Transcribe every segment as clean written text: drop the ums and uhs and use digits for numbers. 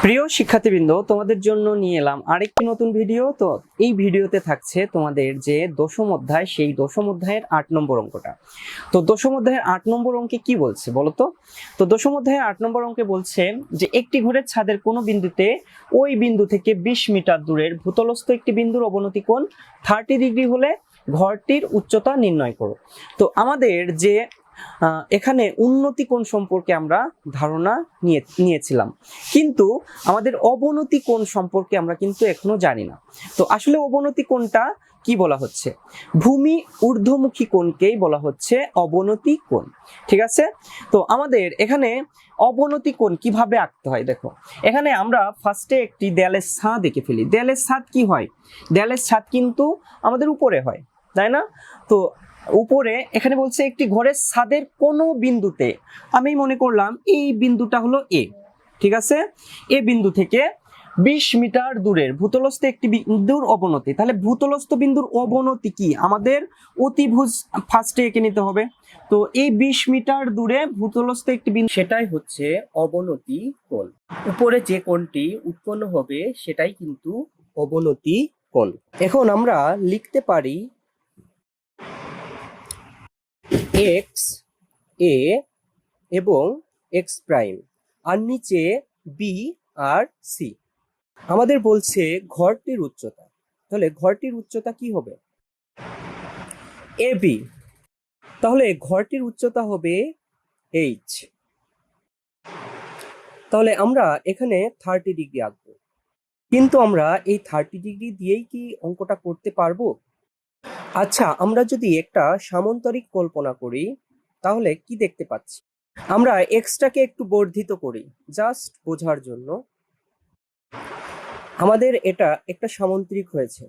প্রিয় শিক্ষার্থীবৃন্দ, তোমাদের জন্য নিয়ে এলাম আরেকটি নতুন ভিডিও। তো এই ভিডিওতে থাকছে তোমাদের যে দশম অধ্যায়, সেই দশম অধ্যায়ের 8 নম্বর অঙ্কটা। তো দশম অধ্যায়ের 8 নম্বর অঙ্কে কি বলছে বলো তো? তো দশম অধ্যায়ের 8 নম্বর অঙ্কে বলছে যে একটি ঘরের ছাদের কোনো বিন্দুতে ওই বিন্দু থেকে 20 মিটার দূরের ভূতলস্থ একটি বিন্দুর অবনতি কোণ 30 ডিগ্রি হলে ঘরটির উচ্চতা নির্ণয় করো। তো আমাদের যে এখানে উন্নতি কোণ সম্পর্কে আমরা ধারণা নিয়েছিলাম, কিন্তু আমাদের অবনতি কোণ সম্পর্কে আমরা কিন্তু এখনো জানি না। তো আসলে অবনতি কোণটা কি বলা হচ্ছে? ভূমি ঊর্ধ্বমুখী কোণকেই বলা হচ্ছে অবনতি কোণ। ঠিক আছে? তো আমাদের এখানে অবনতি কোণ কিভাবে আঁকতে হয় দেখো। এখানে আমরা ফার্স্টে একটি দেয়ালের ছাদ এঁকে ফেলি। দেয়ালের ছাদ কি হয়? দেয়ালের ছাদ কিন্তু আমাদের উপরে হয়, তাই না? তো উপরে এখানে বলছে একটি ঘরের ছাদের কোনো বিন্দুতে, আমি মনে করলাম এই বিন্দুটা হলো এ। ঠিক আছে? এ বিন্দু থেকে 20 মিটার দূরের ভূতলস্থ একটি বিন্দুর অবনতি। তাহলে ভূতলস্থ বিন্দুর অবনতি কি? আমাদের অতিভুজ ফার্স্টে এঁকে নিতে হবে। তো এই 20 মিটার দূরে ভূতলস্থ একটি বিন্দু, সেটাই হচ্ছে অবনতি কোণ। উপরে যে কোণটি উৎপন্ন হবে সেটাই কিন্তু অবনতি কোণ। এখন আমরা লিখতে পারি এক্স এ এবং এক্স প্রাইম, আর নিচে বি আর সি। আমাদের বলছে ঘরটির উচ্চতা। তাহলে ঘরটির উচ্চতা কি হবে? A B. তাহলে ঘরটির উচ্চতা হবে এইচ। তাহলে আমরা এখানে 30 ডিগ্রি আঁকবো, কিন্তু আমরা এই 30 ডিগ্রি দিয়েই কি অঙ্কটা করতে পারবো? আচ্ছা, আমরা যদি একটা সামান্তরিক কল্পনা করি তাহলে কি দেখতে পাচ্ছি? আমরা এক্সটাকে একটু বর্ধিত করি জাস্ট বোঝার জন্য। আমাদের এটা একটা সামান্তরিক হয়েছে।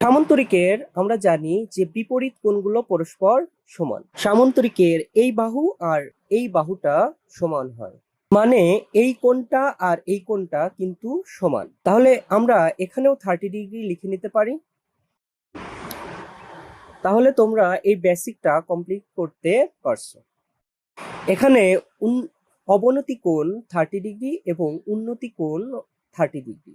সামান্তরিকের আমরা জানি যে বিপরীত কোণগুলো পরস্পর সমান। সামান্তরিকের এই বাহু আর এই বাহুটা সমান হয়, মানে এই কোণটা আর এই কোণটা কিন্তু সমান। তাহলে আমরা এখানেও 30 ডিগ্রি লিখে নিতে পারি। তাহলে তোমরা এই বেসিকটা কমপ্লিট করতে পারছো। এখানে অবনতি কোণ 30 ডিগ্রি এবং উন্নতি কোণ 30 ডিগ্রি।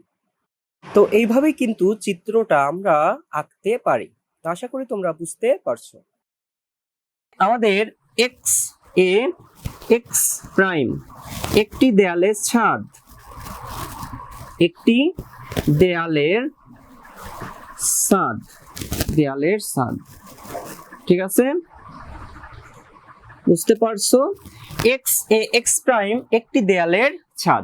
তো এইভাবেই কিন্তু চিত্রটা আমরা আঁকতে পারি। তো আশা করি তোমরা বুঝতে পারছো। আমাদের এক্স এ এক্স প্রাইম একটি দেয়ালের ছাদ, একটি দেয়ালের ছাদ, দেয়ালের ছাদ। ঠিক আছে? বুঝতে পারছো? এক্স এ এক্স প্রাইম একটি দেয়ালের ছাদ।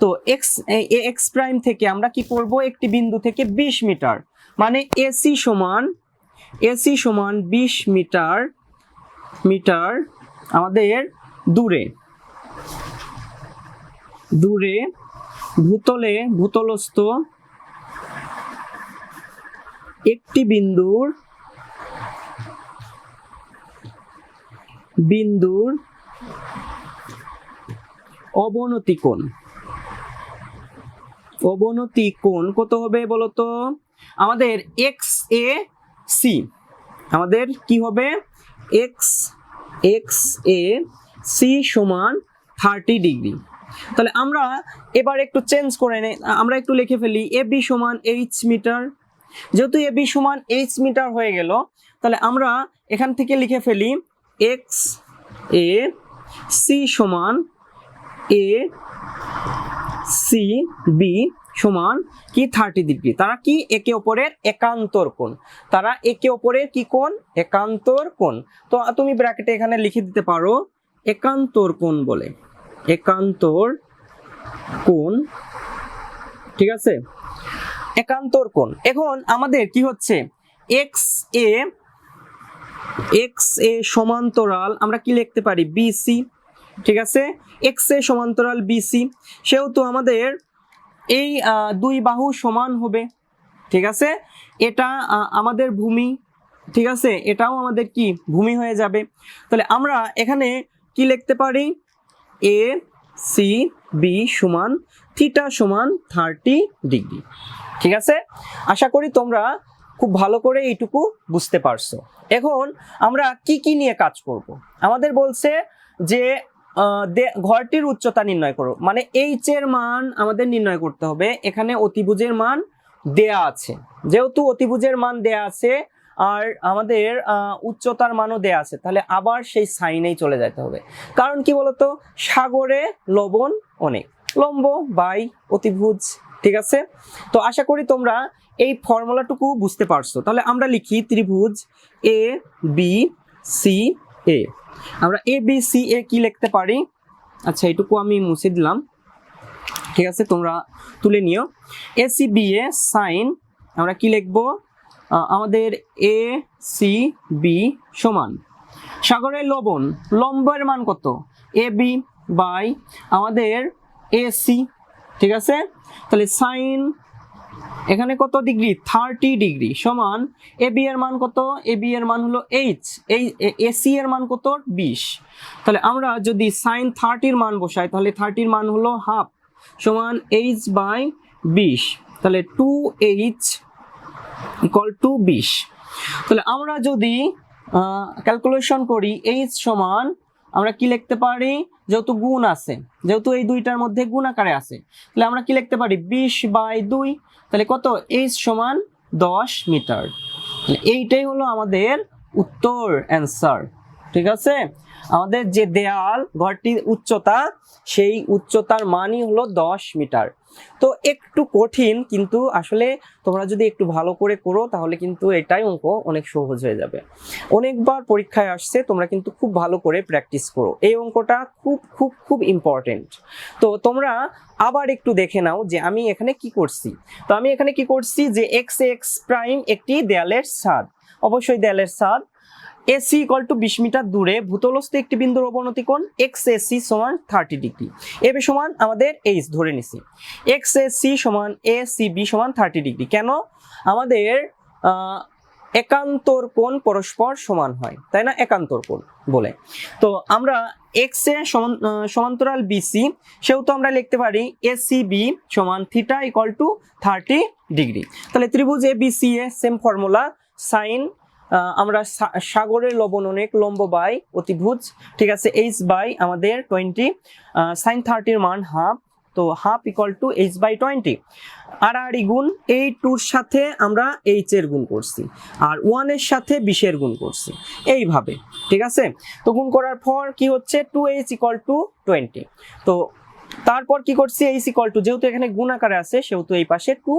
তো এক্স এ এক্স প্রাইম থেকে আমরা কি করব? একটি বিন্দু থেকে 20 মিটার, মানে এসি সমান 20 মিটার আমাদের দূরে ভূতলস্থ একটি বিন্দুর অবনতি কোণ কত হবে বলতো? আমাদের এক্স এ সি, আমাদের কি হবে? এক্স এ সি সমান 30 ডিগ্রি। তাহলে আমরা এবার একটু চেঞ্জ করে নেই, আমরা একটু লিখে ফেলি এ বি সমান এইচ মিটার। যেহেতু এ বি সমান এইচ মিটার হয়ে গেল, তাহলে আমরা এখান থেকে লিখে ফেলি এক্স এ সি সমান এ সি বি সমান কি 30 ডিগ্রি। তারা কি একে অপরের একান্তর কোণ। তারা একে অপরের কি কোণ? একান্তর কোণ। তো তুমি ব্র্যাকেটে এখানে লিখে দিতে পারো একান্তর কোণ বলে, একান্তর কোণ। ঠিক আছে? একান্তর কোণ। এখন আমাদের কি হচ্ছে? এক্স এ সমান্তরাল আমরা কি লিখতে পারি? বিসি। ঠিক আছে? এক্স এ সমান্তরাল বিসি, সেহেতু আমাদের এই দুই বাহু সমান হবে। ঠিক আছে? এটা আমাদের ভূমি। ঠিক আছে? এটাও আমাদের কি ভূমি হয়ে যাবে। তাহলে আমরা এখানে কি লিখতে পারি? এ সি বি সমান থিটা সমান 30 ডিগ্রি। ঠিক আছে? আশা করি তোমরা খুব ভালো করে এইটুকু বুঝতে পারছো। এখন আমরা কি নিয়ে কাজ করব? আমাদের বলছে যে ঘরটির উচ্চতা নির্ণয় করো, মানে এইচ এর মান আমাদের নির্ণয় করতে হবে। এখানে অতিভুজের মান দেয়া আছে, যেহেতু অতিভুজের মান দেয়া আছে আর আমাদের উচ্চতার মানও দেয়া আছে, তাহলে আবার সেই সাইনেই চলে যেতে হবে। কারণ কি বলতো, সাগরে লবণ অনেক, লম্ব বাই অতিভুজ, ঠিক আছে? তো আশা করি তোমরা এই ফর্মুলাটুকু বুঝতে পারছো। তাহলে আমরা লিখি ত্রিভুজ এ বি সি এ। আমরা এ বি সি এ কি লিখতে পারি? আচ্ছা, এইটুকু আমি মুছে দিলাম, ঠিক আছে, তোমরা তুলে নিও। A C B A sign আমরা কি লিখবো? আমাদের এ সি বি সমান সাগরের লবণ, লম্বের মান কত? এ বি বাই আমাদের এ সি, ঠিক আছে? তাহলে সাইন এখানে কত ডিগ্রি? 30 ডিগ্রি সমান এ বি এর মান কত? এ বি এর মান হলো এইচ, এই এসি এর মান কত? 20। তাহলে আমরা যদি সাইন 30 মান বসাই, তাহলে 30 মান হলো হাফ সমান এইচ বাই 20, তাহলে 2h ইকুয়াল টু 20। তাহলে আমরা যদি ক্যালকুলেশন করি, এইচ সমান আমরা কি লিখতে পারি? যেহেতু গুণ আছে, যেহেতু এই দুইটার মধ্যে গুণ আকারে আছে, তাহলে আমরা কি লিখতে পারি? 20/2, তাহলে কত? এইচ সমান 10 মিটার। এইটাই হলো আমাদের উত্তর, অ্যান্সার, ঠিক আছে? আমাদের যে দেয়াল ঘরটির উচ্চতা, সেই উচ্চতার মানই হলো 10 মিটার। তো একটু কঠিন, কিন্তু আসলে তোমরা যদি একটু ভালো করে করো তাহলে কিন্তু এটাই অঙ্ক অনেক সহজ হয়ে যাবে। অনেকবার পরীক্ষায় আসছে, তোমরা কিন্তু খুব ভালো করে প্র্যাকটিস করো, এই অঙ্কটা খুব খুব খুব ইম্পর্টেন্ট। তো তোমরা আবার একটু দেখে নাও যে আমি এখানে কি করছি। তো আমি এখানে কি করছি যে এক্স এক্স প্রাইম একটি দেয়ালের ছাদ, অবশ্যই দেয়ালের ছাদ। এসি ইকুয়াল টু 20 মিটার দূরে ভূতলস্থ একটি বিন্দুর অবনতি কোণ এক্স এসি সমান 30 ডিগ্রি। এবি সমান আমাদের এইচ ধরে নিছি, এক্স এসি সমান এ সি বি সমান 30 ডিগ্রি। কেন? আমাদের একান্তর কোণ পরস্পর সমান হয়, তাই না? একান্তর কোণ বলে। তো আমরা এক্স এ সমান্তরাল বিসি, সেহেতু আমরা লিখতে পারি এ সি বি সমান থিটা ইকুয়াল টু 30 ডিগ্রি। তাহলে ত্রিভুজ A B C A same formula, sign আমরা সাগরের লবণ অনেক, লম্ব বাই অতিভুজ, ঠিক আছে, এইচ বাই আমাদের 20, সাইন 30 মান হাফ, তো half equal to H by 20। আড়াআড়ি গুণ, এই 2 সাথে আমরা এইচ এর গুণ করছি আর 1 এর সাথে 20 এর গুণ করছি, এইভাবে, ঠিক আছে? তো গুণ করার পর কি হচ্ছে? 2h equal to 20। তো তারপর কি করছি? এইচ ইকুয়াল টু, যেহেতু এখানে গুণ আকারে আছে সেহেতু এই পাশে 2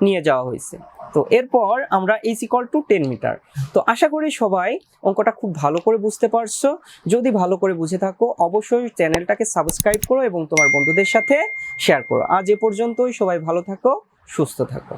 নিয়ে যাওয়া হয়েছে। তো এরপর আমরা এইচ ইকুয়াল টু 10 মিটার। তো আশা করি সবাই অঙ্কটা খুব ভালো করে বুঝতে পারছো। যদি ভালো করে বুঝে থাকো অবশ্যই চ্যানেলটাকে সাবস্ক্রাইব করো এবং তোমার বন্ধুদের সাথে শেয়ার করো। আজ এ পর্যন্তই, সবাই ভালো থাকো, সুস্থ থাকো।